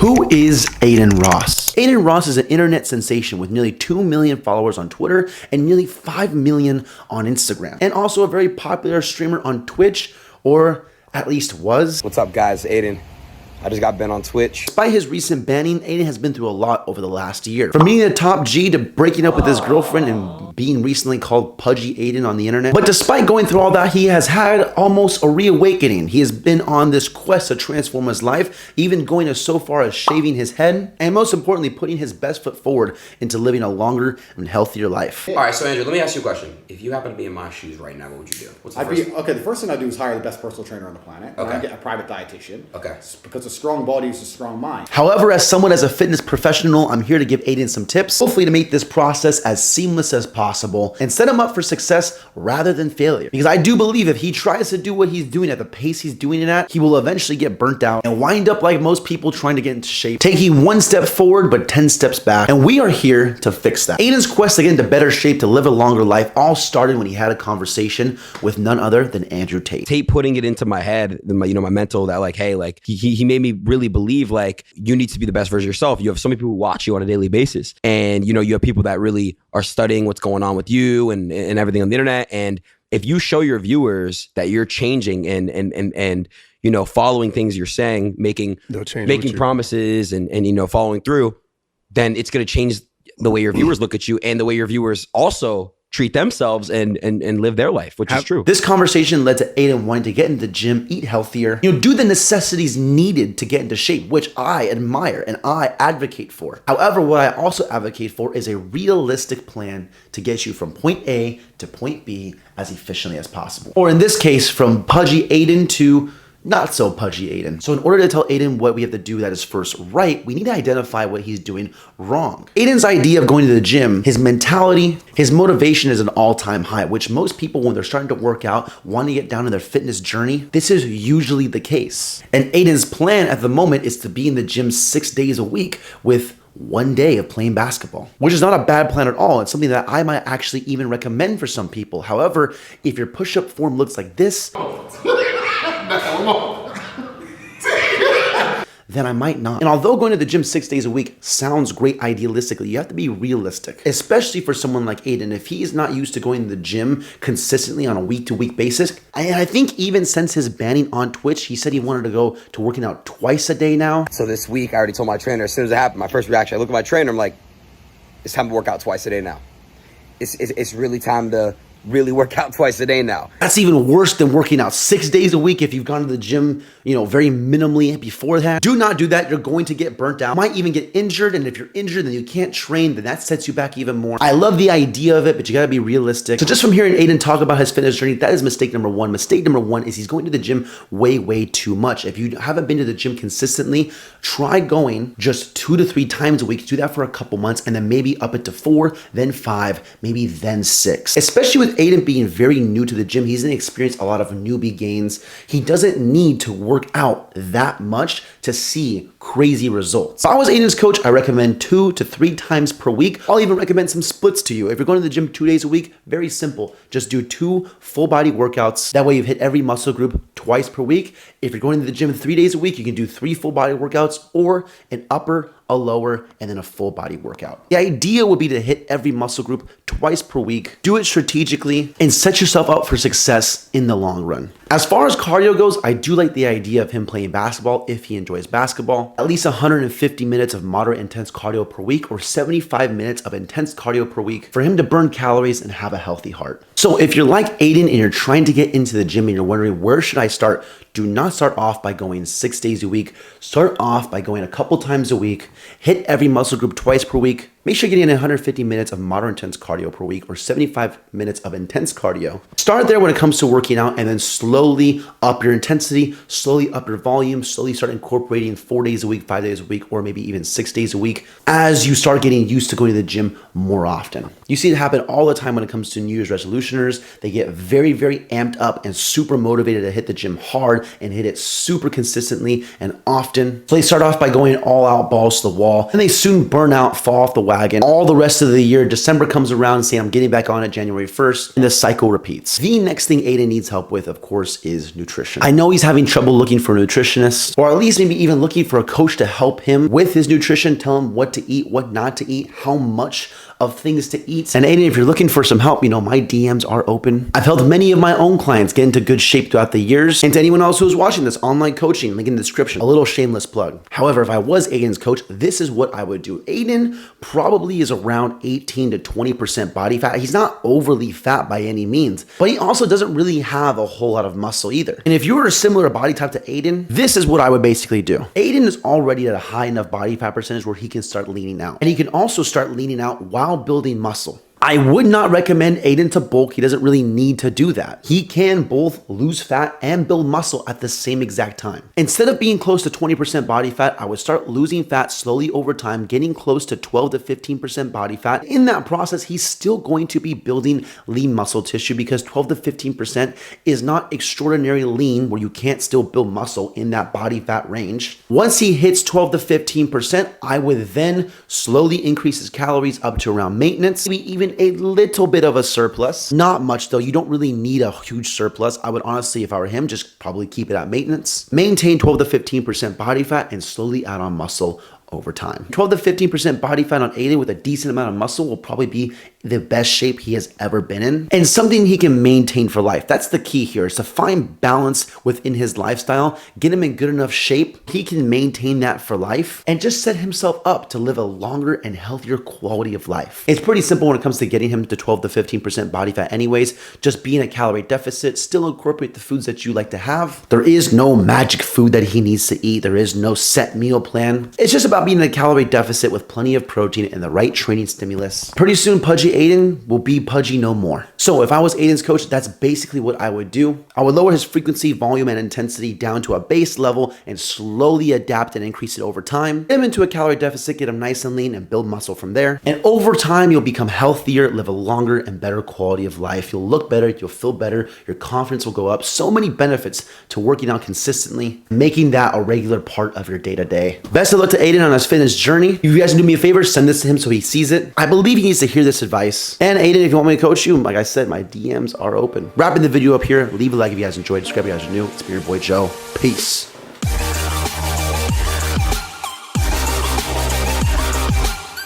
Who is Adin Ross? Adin Ross is an internet sensation with nearly 2 million followers on Twitter and nearly 5 million on Instagram. And also a very popular streamer on Twitch, or at least was. What's up, guys? Adin. I just got banned on Twitch. Despite his recent banning, Adin has been through a lot over the last year. From meeting the top G to breaking up with his girlfriend and being recently called Pudgy Adin on the internet. But despite going through all that, he has had almost a reawakening. He has been on this quest to transform his life, even going as so far as shaving his head, and most importantly, putting his best foot forward into living a longer and healthier life. All right, so Andrew, let me ask you a question. If you happen to be in my shoes right now, what would you do? What's the first? Okay, the first thing I do is hire the best personal trainer on the planet. Okay. And I get a private dietitian. Okay. Because a strong body is a strong mind. However, as someone as a fitness professional, I'm here to give Adin some tips, hopefully to make this process as seamless as possible and set him up for success rather than failure. Because I do believe if he tries to do what he's doing at the pace he's doing it at, he will eventually get burnt out and wind up like most people trying to get into shape, taking 1 step forward but 10 steps back. And we are here to fix that. Adin's quest to get into better shape to live a longer life all started when he had a conversation with none other than Andrew Tate. Tate putting it into my head, my mental, that like, hey, like he made me really believe like you need to be the best version of yourself. You have so many people who watch you on a daily basis, and you have people that really are studying what's going on with you and everything on the internet. And if you show your viewers that you're changing and following things you're saying, making promises and following through, then it's going to change the way your viewers look at you and the way your viewers also treat themselves and live their life, which is true. This conversation led to Adin wanting to get into the gym, eat healthier, do the necessities needed to get into shape, which I admire and I advocate for. However, what I also advocate for is a realistic plan to get you from point A to point B as efficiently as possible. Or in this case, from Pudgy Adin to not so Pudgy Adin. So in order to tell Adin what we have to do that is first right, we need to identify what he's doing wrong. Adin's idea of going to the gym, his mentality, his motivation is an all-time high, which most people, when they're starting to work out, want to get down in their fitness journey, this is usually the case. And Adin's plan at the moment is to be in the gym 6 days a week with 1 day of playing basketball, which is not a bad plan at all. It's something that I might actually even recommend for some people. However, if your push-up form looks like this, then I might not. And although going to the gym 6 days a week sounds great idealistically, you have to be realistic, especially for someone like Adin. If he is not used to going to the gym consistently on a week-to-week basis, and I think even since his banning on Twitch, he said he wanted to go to working out twice a day now. So this week, I already told my trainer, as soon as it happened, my first reaction, I look at my trainer, I'm like, it's time to work out twice a day now. It's really time to really work out twice a day now. That's even worse than working out 6 days a week if you've gone to the gym, very minimally before that. Do not do that. You're going to get burnt out. Might even get injured, and if you're injured and you can't train, then that sets you back even more. I love the idea of it, but you gotta be realistic. So just from hearing Adin talk about his fitness journey, that is mistake number one. Mistake number one is he's going to the gym way too much. If you haven't been to the gym consistently, try going just 2 to 3 times a week. Do that for a couple months, and then maybe up it to 4, then 5, maybe then 6. Especially with Adin being very new to the gym, he's going to experience a lot of newbie gains. He doesn't need to work out that much to see crazy results. If I was Adin's coach, I recommend 2 to 3 times per week. I'll even recommend some splits to you. If you're going to the gym 2 days a week, very simple. Just do 2 full body workouts. That way you've hit every muscle group twice per week. If you're going to the gym 3 days a week, you can do 3 full body workouts or an upper, a lower, and then a full body workout. The idea would be to hit every muscle group twice per week, do it strategically, and set yourself up for success in the long run. As far as cardio goes, I do like the idea of him playing basketball if he enjoys basketball. At least 150 minutes of moderate intense cardio per week or 75 minutes of intense cardio per week for him to burn calories and have a healthy heart. So if you're like Adin and you're trying to get into the gym and you're wondering where should I start, do not start off by going 6 days a week. Start off by going a couple times a week. Hit every muscle group twice per week. Make sure you're getting 150 minutes of moderate intense cardio per week or 75 minutes of intense cardio. Start there when it comes to working out and then slowly up your intensity, slowly up your volume, slowly start incorporating 4 days a week, 5 days a week, or maybe even 6 days a week as you start getting used to going to the gym more often. You see it happen all the time when it comes to New Year's resolutioners. They get very amped up and super motivated to hit the gym hard. bar and hit it super consistently and often. So they start off by going all out, balls to the wall, and they soon burn out, fall off the wagon. All the rest of the year, December comes around and say, I'm getting back on it January 1st, and the cycle repeats. The next thing Adin needs help with, of course, is nutrition. I know he's having trouble looking for a nutritionist, or at least maybe even looking for a coach to help him with his nutrition, tell him what to eat, what not to eat, how much of things to eat. And Adin, if you're looking for some help, my DMs are open. I've helped many of my own clients get into good shape throughout the years. And to anyone else who's watching this, online coaching, link in the description, a little shameless plug. However, if I was Adin's coach, this is what I would do. Adin probably is around 18 to 20% body fat. He's not overly fat by any means, but he also doesn't really have a whole lot of muscle either. And if you're a similar body type to Adin, this is what I would basically do. Adin is already at a high enough body fat percentage where he can start leaning out. And he can also start leaning out while building muscle. I would not recommend Adin to bulk. He doesn't really need to do that. He can both lose fat and build muscle at the same exact time. Instead of being close to 20% body fat, I would start losing fat slowly over time, getting close to 12 to 15% body fat. In that process, he's still going to be building lean muscle tissue because 12 to 15% is not extraordinarily lean where you can't still build muscle in that body fat range. Once he hits 12 to 15%, I would then slowly increase his calories up to around maintenance, maybe even a little bit of a surplus. Not much though. You don't really need a huge surplus. I would honestly, if I were him, just probably keep it at maintenance. Maintain 12 to 15% body fat and slowly add on muscle over time. 12 to 15% body fat on Adin with a decent amount of muscle will probably be the best shape he has ever been in and something he can maintain for life. That's the key here, is to find balance within his lifestyle, get him in good enough shape he can maintain that for life and just set himself up to live a longer and healthier quality of life. It's pretty simple when it comes to getting him to 12 to 15% body fat anyways. Just be in a calorie deficit, still incorporate the foods that you like to have. There is no magic food that he needs to eat. There is no set meal plan. It's just about being in a calorie deficit with plenty of protein and the right training stimulus. Pretty soon, pudgy Adin will be pudgy no more. So if I was Adin's coach, that's basically what I would do. I would lower his frequency, volume, and intensity down to a base level and slowly adapt and increase it over time. Get him into a calorie deficit, get him nice and lean, and build muscle from there. And over time, you'll become healthier, live a longer and better quality of life. You'll look better, you'll feel better, your confidence will go up. So many benefits to working out consistently, making that a regular part of your day-to-day. Best of luck to Adin on his fitness journey. If you guys can do me a favor, send this to him so he sees it. I believe he needs to hear this advice. And Adin, if you want me to coach you, like I said, my DMs are open. Wrapping the video up here. Leave a like if you guys enjoyed. Subscribe if you guys are new. It's been your boy Joe. Peace.